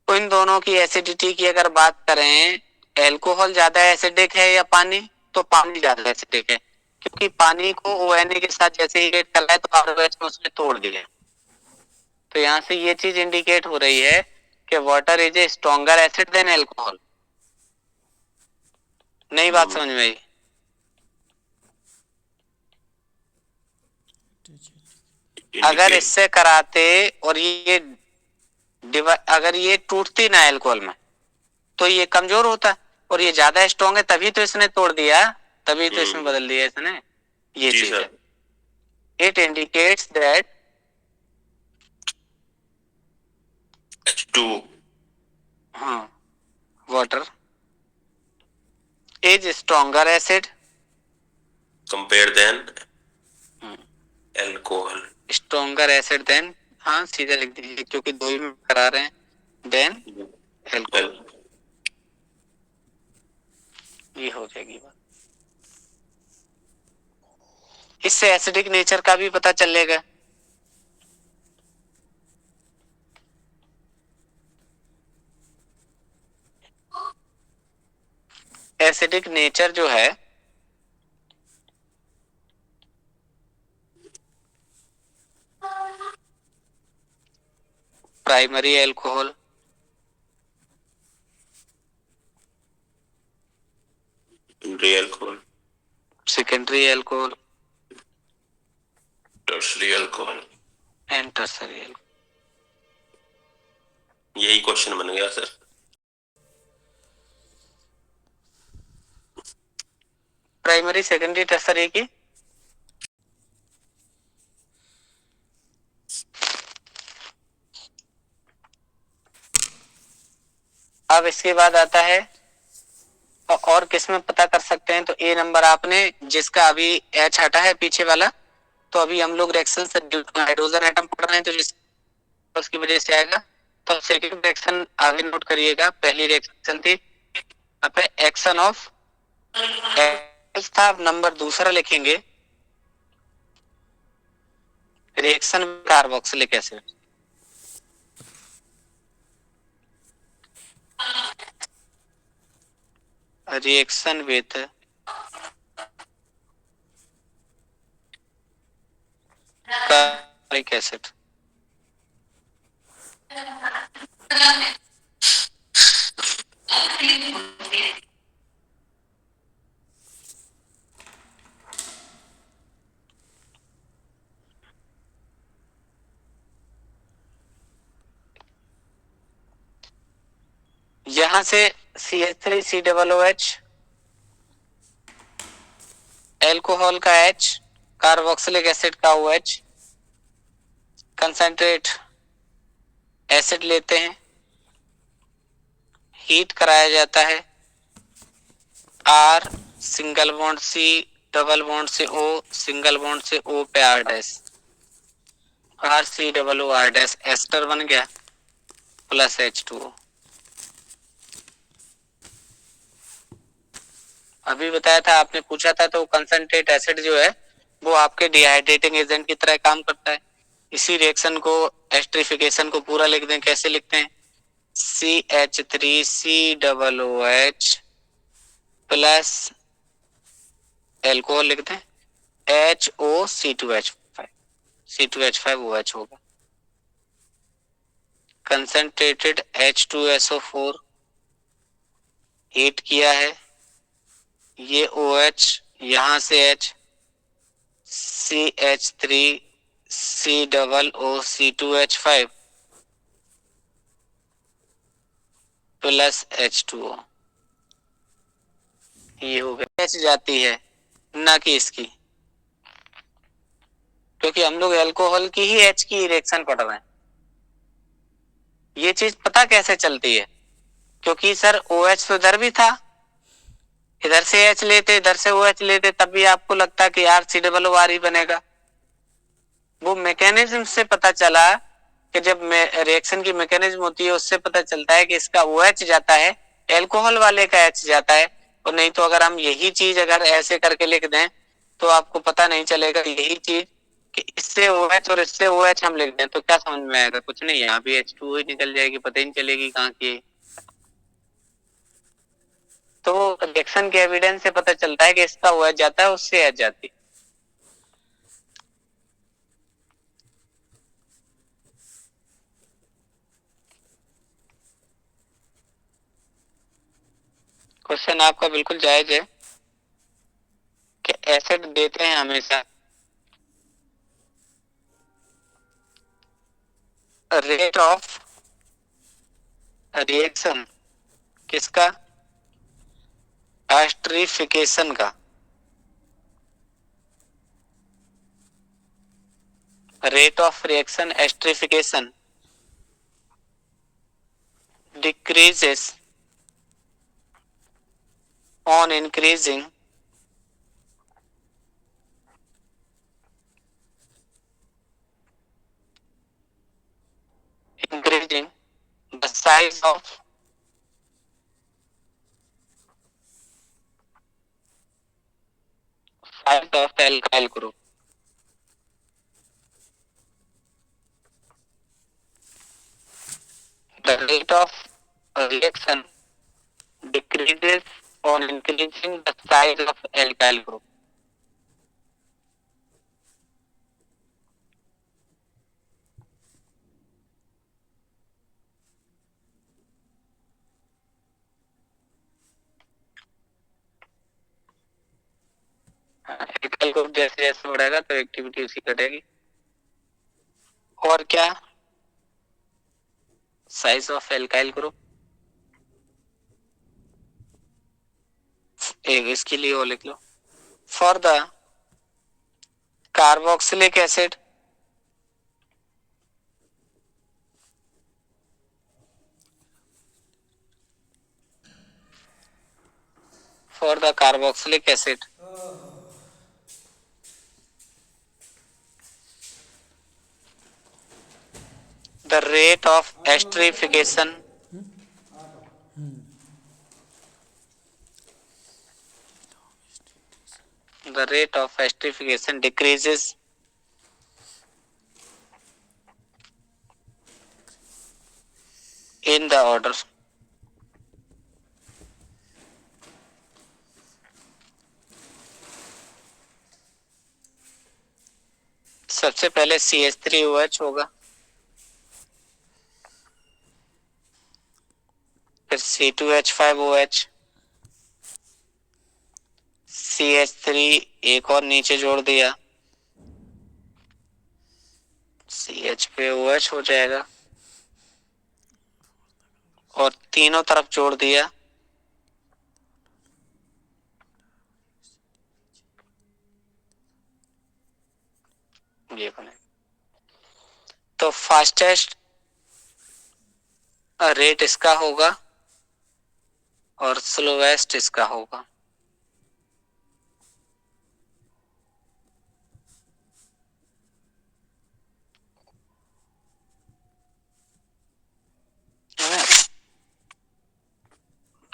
तो इन दोनों की एसिडिटी की अगर बात करें, एल्कोहल ज्यादा एसिडिक है या पानी? तो पानी ज्यादा एसिडिक है, क्योंकि पानी को ONA के साथ जैसे ही रिएक्ट कर रहा है तो ROH में उसने तोड़ दिया। तो यहाँ से ये चीज इंडिकेट हो रही है कि water is a stronger acid than alcohol. नई बात समझ में आई? अगर इससे कराते और ये अगर ये टूटती ना एल्कोहल में तो ये कमजोर होता, और ये ज्यादा स्ट्रॉन्ग है तभी तो इसने तोड़ दिया, तभी तो इसमें बदल दिया इसने। ये चीज है। इट इंडिकेट्स दैट H2 हाँ water is stronger acid compare than alcohol. Stronger acid than, हाँ सीधे लिख दीजिए क्योंकि दो ही में करा रहे हैं, देन एल्कोहल। ये हो जाएगी बात। इससे एसिडिक नेचर का भी पता चलेगा। एसिडिक नेचर जो है primary alcohol, alcohol, secondary alcohol tertiary alcohol and tertiary alcohol. यही क्वेश्चन बन गया सर। प्राइमरी सेकेंडरी टर्सरी की अब इसके बाद आता है और किस में पता कर सकते हैं? तो ए नंबर आपने जिसका अभी H हटा है पीछे वाला, तो अभी हम लोग रिएक्शन से हाइड्रोजन एटम पढ़ रहे हैं तो उसकी वजह से आएगा। तो सेकंड रिएक्शन आगे नोट करिएगा। पहली रिएक्शन थी एक्शन ऑफ था, नंबर दूसरा लिखेंगे reaction carboxylic acid. Reaction with carboxylic acid. यहां से CH3COOH, एल्कोहल का H, कार्बोक्सिलिक एसिड का OH, कंसंट्रेट एसिड लेते हैं, हीट कराया जाता है, R single bond C double bond से O सिंगल बॉन्ड से O पे R dash, RCOO dash ester बन गया प्लस H2O। अभी बताया था, आपने पूछा था, तो कंसंट्रेट एसिड जो है वो आपके डिहाइड्रेटिंग एजेंट की तरह काम करता है। इसी रिएक्शन को एस्टरिफिकेशन को पूरा लिख दें, कैसे लिखते हैं? CH3COOH प्लस एल्कोहल लिख दें HOC2H5, C2H5OH होगा। कंसंट्रेटेड H2SO4 हीट किया है, ये OH, यहां से H, CH3 COO C2H5 plus H2O, ये हो गया। H जाती है ना कि इसकी, क्योंकि हम लोग अल्कोहल की ही H की रिएक्शन पढ़ रहे हैं। ये चीज पता कैसे चलती है, क्योंकि सर OH तो इधर भी था, इधर से H लेते इधर से OH लेते, तब भी आपको लगता कि यार COO ही बनेगा। वो मैकेनिज्म से पता चला कि जब रिएक्शन की मैकेनिज्म होती है उससे पता चलता है कि इसका OH जाता है, अल्कोहल वाले का H जाता है। और नहीं तो अगर हम यही चीज अगर ऐसे करके लिख दें तो आपको पता नहीं चलेगा। यही चीज कि इससे OH और इससे OH हम लिख दें तो क्या समझ में आएगा? कुछ नहीं, यहाँ भी H2O ही निकल जाएगी, पता ही नहीं चलेगी कहाँ की। तो रिएक्शन के एविडेंस से पता चलता है कि इसका OH जाता है, उससे H जाती है। क्वेश्चन आपका बिल्कुल जायज है कि एसिड देते हैं हमेशा रेट ऑफ रिएक्शन, किसका? एस्टरिफिकेशन का। Rate of reaction esterification decreases on increasing increasing the size of alkyl group. The rate of reaction decreases on increasing the size of alkyl group. Alkyl group जैसे जैसे बढ़ेगा तो एक्टिविटी उसकी घटेगी। और क्या? Size of alkyl group. एक इसके लिए वो लिख लो। For the carboxylic acid for the carboxylic acid the rate of esterification decreases in the order सबसे पहले CH3OH होगा, फिर C2H5OH, CH3 एक और नीचे जोड़ दिया, CH पे OH हो जाएगा, और तीनों तरफ जोड़ दिया, ये बने। तो फास्टेस्ट रेट इसका होगा और स्लोवेस्ट इसका होगा।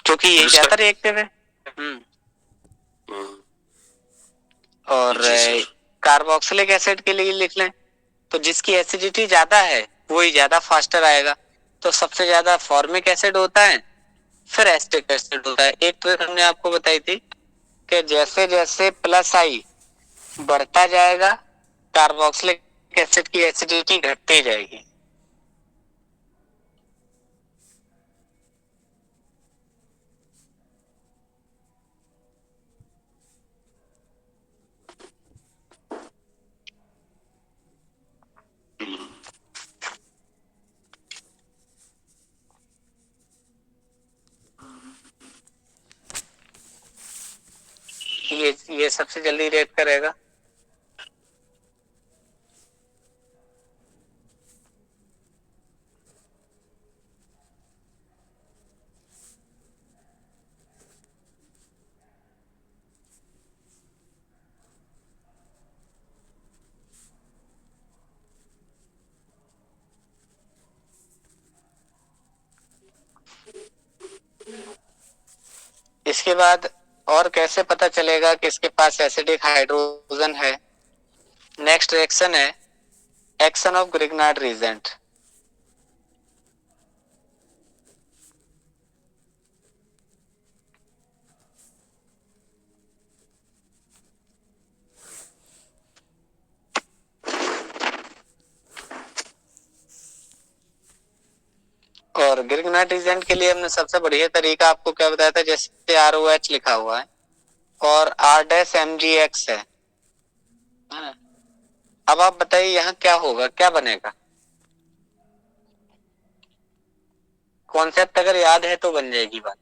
क्योंकि ये ज्यादा रिएक्टिव है। और कार्बोक्सिलिक एसिड के लिए लिख लें तो जिसकी एसिडिटी ज्यादा है वही ज्यादा फास्टर आएगा। तो सबसे ज्यादा फॉर्मिक एसिड होता है, फिर एसिटिक एसिड होता है। एक ट्रिक हमने आपको बताई थी कि जैसे जैसे प्लस आई बढ़ता जाएगा कार्बोक्सिलिक एसिड की एसिडिटी घटती जाएगी। ये सबसे जल्दी रिएक्ट करेगा। इसके बाद और कैसे पता चलेगा कि इसके पास एसिडिक हाइड्रोजन है? नेक्स्ट रिएक्शन है एक्शन ऑफ ग्रिग्नार्ड रीजेंट। और ग्रिग्नार्ड रीजेंट के लिए हमने सबसे बढ़िया तरीका आपको क्या बताया था, जैसे ROH लिखा हुआ है और R-MgX है ना? अब आप बताइए यहाँ क्या होगा, क्या बनेगा? कॉन्सेप्ट अगर याद है तो बन जाएगी बात।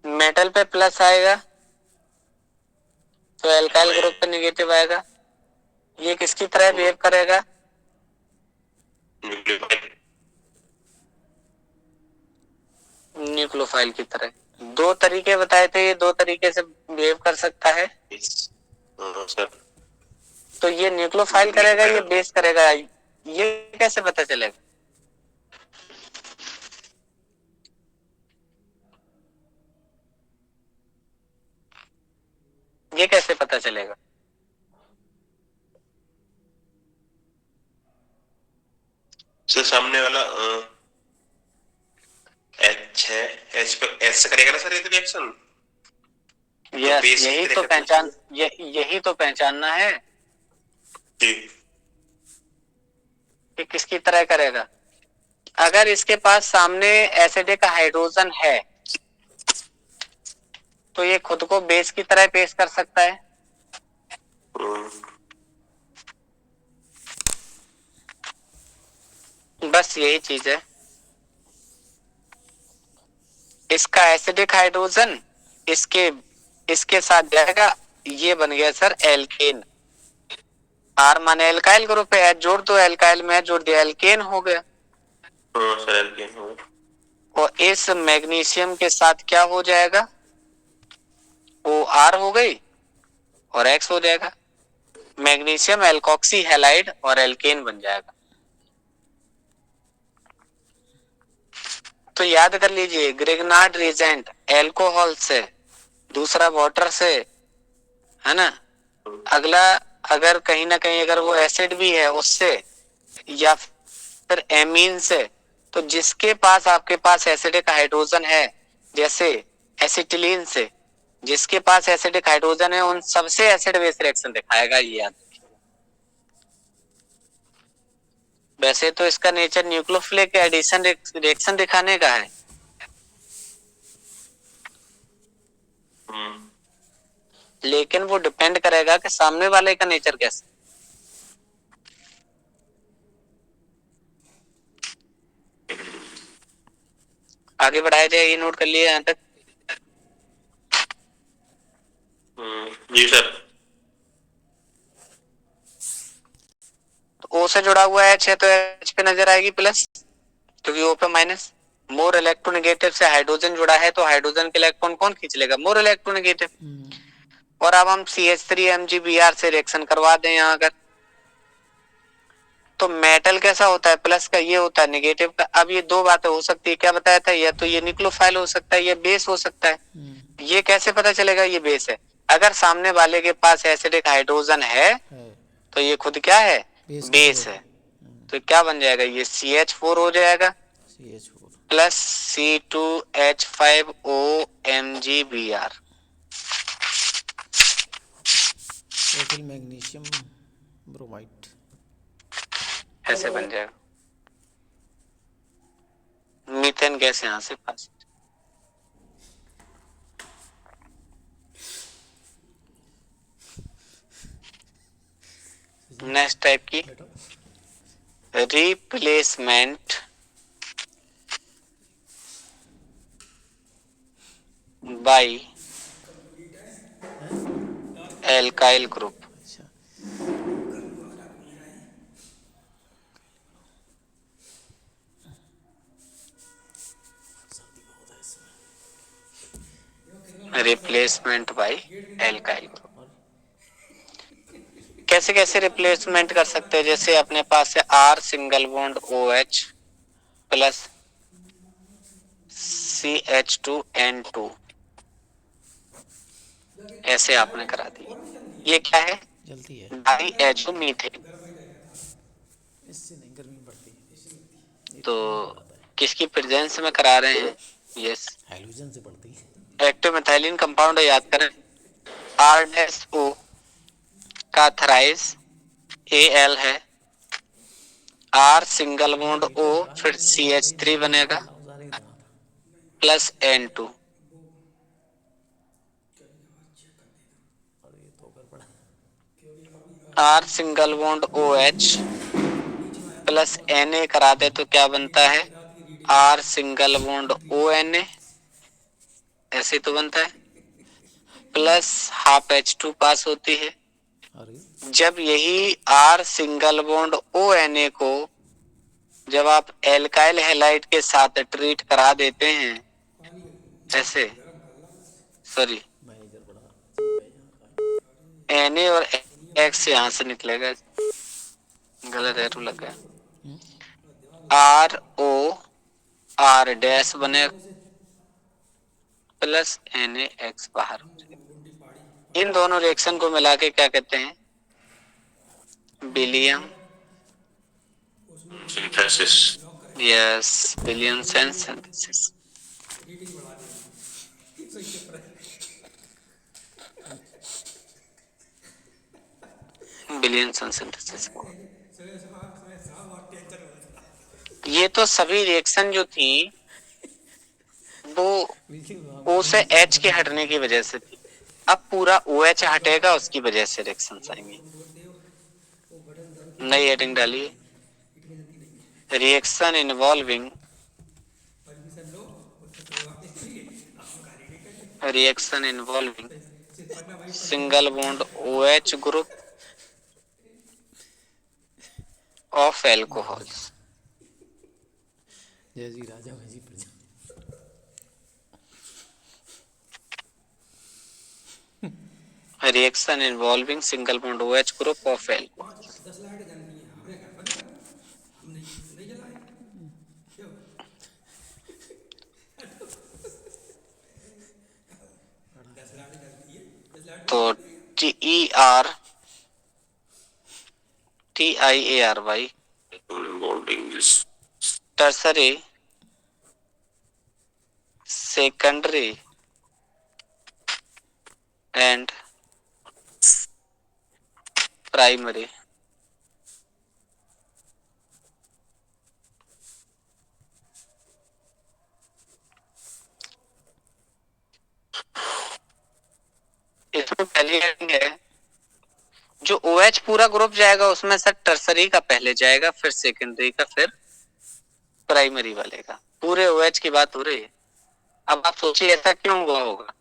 मेटल पे प्लस आएगा तो एल्काइल ग्रुप पे नेगेटिव आएगा। ये किसकी तरह बिहेव करेगा? न्यूक्लियोफाइल की तरह। दो तरीके बताए थे, ये दो तरीके से बिहेव कर सकता है। तो ये न्यूक्लियोफाइल करेगा, ये बेस करेगा, ये कैसे पता चलेगा? ये कैसे पता चलेगा? सर सामने वाला H है, H पे S से करेगा ना सर ये रिएक्शन। यस, यही तो पहचानना है जी। कि किसकी तरह करेगा। अगर इसके पास सामने एसिडिक हाइड्रोजन है तो ये खुद को बेस की तरह पेश कर सकता है। बस यही चीज है। इसका एसिडिक हाइड्रोजन इसके साथ जाएगा, ये बन गया सर एल्केन। R माने एल्काइल ग्रुप है, H जोड़ दो, एल्काइल में जोड़ दिया, एल्केन हो गया। सर एल्केन हो गया। और इस मैग्नीशियम के साथ क्या हो जाएगा? OR हो गई और X हो जाएगा, मैग्नीशियम एल्कोक्सी हैलाइड और एल्केन बन जाएगा। तो याद कर लीजिए, ग्रिग्नार्ड रीजेंट एल्कोहल से, दूसरा वाटर से, है ना? अगला अगर कहीं ना कहीं अगर वो एसिड भी है उससे, या फिर एमीन से, तो जिसके पास आपके पास एसिडिक हाइड्रोजन है, जैसे एसिटिलीन से, जिसके पास एसिडिक हाइड्रोजन है उन सबसे एसिड बेस रिएक्शन दिखाएगा, ये याद। वैसे तो इसका नेचर न्यूक्लियोफिलिक एडिशन रिएक्शन दिखाने का है, लेकिन वो डिपेंड करेगा कि सामने वाले का नेचर कैसा। आगे बढ़ाया जाए, ये नोट कर लिए यहां तक। जी सर। तो O से जुड़ा हुआ H है तो H पे नजर आएगी प्लस, क्योंकि O पे माइनस। मोर इलेक्ट्रोनेगेटिव से हाइड्रोजन जुड़ा है तो हाइड्रोजन के इलेक्ट्रॉन कौन खींच लेगा? More electronegative. और अब हम CH3MgBr से रिएक्शन करवा दें यहाँ अगर, तो मेटल कैसा होता है? प्लस का, ये होता है नेगेटिव का। अब ये दो बातें हो सकती है, क्या बताया था? या तो ये न्यूक्लियोफाइल हो सकता है या बेस हो सकता है। ये कैसे पता चलेगा ये बेस है? अगर सामने वाले के पास एसिडिक हाइड्रोजन है तो ये खुद क्या है? बेस है। तो क्या बन जाएगा? ये CH4 हो जाएगा प्लस C2H5OMgBr। मैग्नीशियम ब्रोमाइड ऐसे बन जाएगा। मीथेन गैस यहां से पास। नेक्स्ट टाइप की रिप्लेसमेंट बाई एल्काइल ग्रुप। अच्छा रिप्लेसमेंट बाय एल्काइल ग्रुप। कैसे कैसे रिप्लेसमेंट कर सकते हैं, जैसे अपने पास है R single bond O H plus CH2N2, ऐसे आपने करा दी। ये क्या है? जलती है, डाई एचो मीथेन। इससे नहीं गर्मी बढ़ती, ये तो ठंडा बढ़ाता है। किसकी प्रेजेंस में करा रहे हैं? यस, हाइड्रोजन से बढ़ती है। एक्टिव मिथाइलिन कंपाउंड याद करें, आर डैश ओ का थराइस Al है, आर सिंगल बॉन्ड O फिर CH3 बनेगा plus N2, R single bond OH plus Na करा दे तो क्या बनता है? आर सिंगल बॉन्ड ONA, ऐसे तो बनता है, प्लस हाफ H2 पास होती है। अरे जब यही आर सिंगल बॉन्ड ONA को जब आप एल्काइल हैलाइड के साथ ट्रीट करा देते हैं ऐसे, सॉरी मैनेजर बड़ा Na और X यहां से निकलेगा, गलत एरो लग गया, RO डैश बने प्लस NaX बाहर हो जाएगा। इन दोनों रिएक्शन को मिला के क्या कहते हैं? William synthesis. Yes, William synthesis. William synthesis को, ये तो सभी रिएक्शन जो थी वो O से H के हटने की वजह से थी। अब पूरा OH हटेगा, उसकी वजह से रिएक्शन आएंगे। नई हेडिंग डालिए, reaction involving single bond OH group of alcohols. जय जी राजा जी प्रजा। Reaction involving single bond OH group of alcohols. तो TIARY tertiary secondary and primary. इसमें पहली हेडिंग है, जो OH पूरा ग्रुप जाएगा उसमें से टर्सरी का पहले जाएगा, फिर सेकेंडरी का, फिर प्राइमरी वाले का। पूरे OH की बात हो रही है। अब आप सोचिए ऐसा क्यों हुआ होगा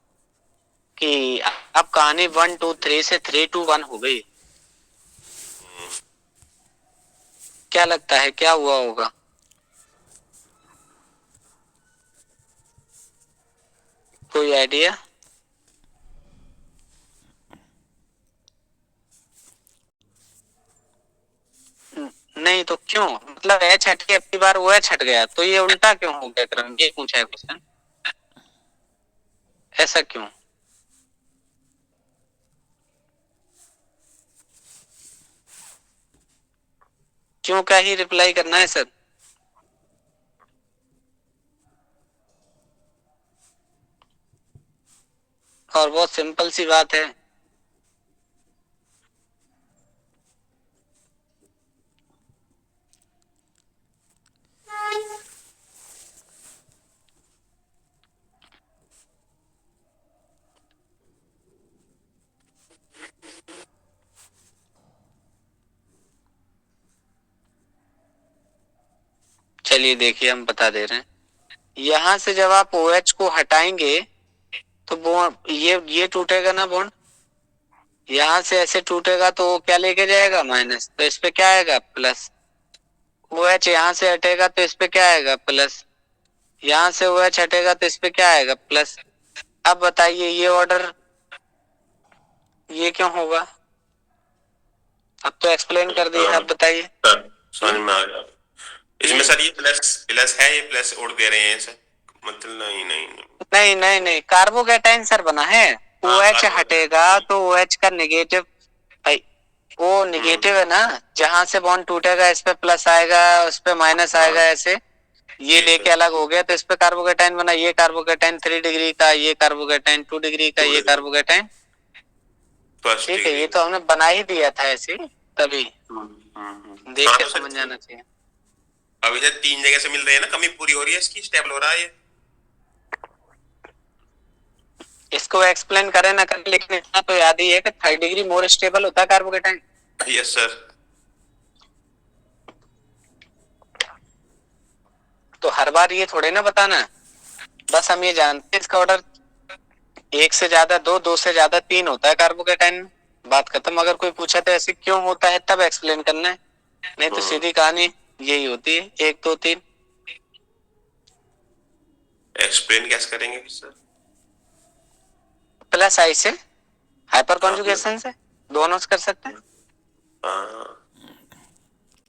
कि अब कहानी 1 2 3 से 3 2 1 हो गई। क्या लगता है क्या हुआ होगा? कोई आइडिया? नहीं तो क्यों, मतलब H हट के अपनी बार OH हट गया, तो ये उल्टा क्यों हो गया क्रम? ये पूछा है क्वेश्चन, ऐसा क्यों? क्यों का ही रिप्लाई करना है सर। और बहुत सिंपल सी बात है, चलिए देखिए हम बता दे रहे हैं। यहां से जब आप OH को हटाएंगे तो बॉन्ड ये टूटेगा ना बॉन्ड, यहाँ से ऐसे टूटेगा तो वो क्या लेके जाएगा माइनस, तो इस पे क्या आएगा प्लस। OH यहाँ से हटेगा तो इस पे क्या आएगा प्लस, यहाँ से OH हटेगा तो इस पे क्या आएगा प्लस। अब बताइए ये ऑर्डर ये क्यों होगा, अब तो एक्सप्लेन कर दिया, अब बताइए। सर समझ में आ गया। इसमें सर ये प्लस प्लस है, ये प्लस और दे रहे हैं सर, मतलब नहीं नहीं नहीं नहीं नहीं कार्बोकैटायन सर बना है, OH हटेगा तो OH का नेगेटिव, भाई वो नेगेटिव है ना, जहां से बॉन्ड टूटेगा इस पे प्लस आएगा उस पे माइनस आएगा, ऐसे ये लेके अलग हो गया तो इस पे कार्बोकैटायन बना, ये कार्बोकैटायन 3 डिग्री का, ये कार्बोकैटायन 2 डिग्री का, ये कार्बोकैटायन, ठीक है ये तो हमने बना ही दिया था ऐसे तभी, देख के समझ जाना चाहिए। अब इसे 3 जगह से मिल रहे हैं ना, कमी पूरी हो रही है इसकी, स्टेबल हो रहा है ये। इसको एक्सप्लेन करें ना करें लेकिन इतना तो याद ही है कि 3rd डिग्री मोर स्टेबल होता है कार्बोकैटायन। Yes sir. तो हर बार ये थोड़े ना बताना, बस हम ये जानते हैं इसका ऑर्डर 1 से ज्यादा 2, 2 से ज्यादा 3 होता है कार्बोकैटायन, बात खत्म। अगर कोई पूछा तो ऐसे क्यों होता है तब एक्सप्लेन करना है, नहीं तो सीधी कहानी यही होती है 1 2 3। एक्सप्लेन कैसे करेंगे सर? प्लस आई से, हाइपर कॉन्जुगेशन से, दोनों से कर सकते हैं।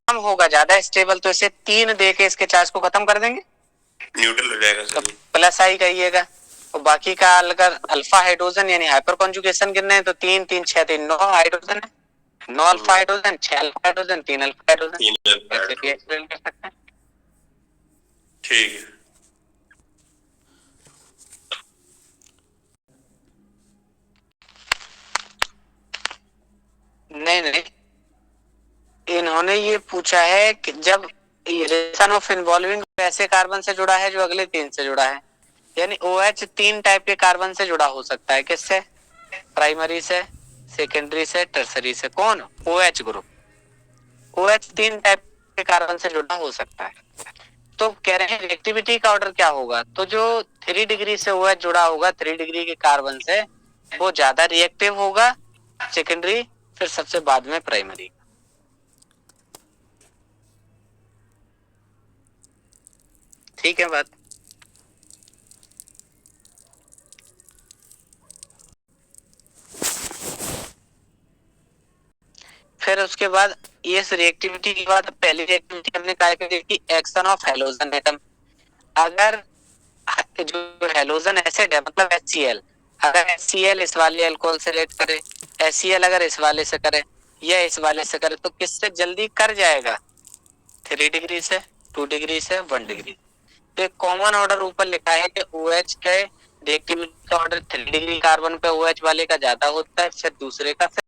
कम होगा ज्यादा स्टेबल तो इसे 3 दे के इसके चार्ज को खत्म कर देंगे, न्यूट्रल हो जाएगा तो सर। प्लस आई कहिएगा, और बाकी का अगर अल्फा हाइड्रोजन यानी हाइपर कॉन्जुगेशन गिनने हैं तो 3 3 6 3 9 हाइड्रोजन है, 9 alpha hydrogen, 6 alpha hydrogen, 3 alpha hydrogen, ऐसे भी एक्सप्लेन कर सकते हैं। ठीक है। नहीं इन्होंने ये पूछा है कि जब रिलेशन ऑफ इन्वॉल्विंग ऐसे कार्बन से जुड़ा है जो अगले 3 से जुड़ा है, यानी OH 3 टाइप के कार्बन से जुड़ा हो सकता है, किससे, प्राइमरी से, सेकेंडरी से, टर्सरी से। कौन, OH ग्रुप, OH 3 टाइप के कार्बन से जुड़ा हो सकता है। तो कह रहे हैं रिएक्टिविटी का ऑर्डर क्या होगा, तो जो 3 डिग्री से OH जुड़ा होगा 3 डिग्री के कार्बन से वो ज्यादा रिएक्टिव होगा, सेकेंडरी फिर सबसे बाद में प्राइमरी। ठीक है बात। फिर उसके बाद ये रिएक्टिविटी के बाद पहली रिएक्टिविटी हमने क्या देखी, एक्शन ऑफ हैलोजन एटम। अगर जो हैलोजन एसिड है मतलब HCl, अगर HCl इस वाले अल्कोहल से रिएक्ट करे, HCl अगर इस वाले से करे या इस वाले से करे तो किससे जल्दी कर जाएगा, 3 डिग्री से, 2 डिग्री से, 1 डिग्री। तो एक कॉमन ऑर्डर ऊपर लिखा है कि OH के रिएक्टिविटी का ऑर्डर 3 डिग्री कार्बन पे OH वाले का ज्यादा होता है, फिर दूसरे का, फिर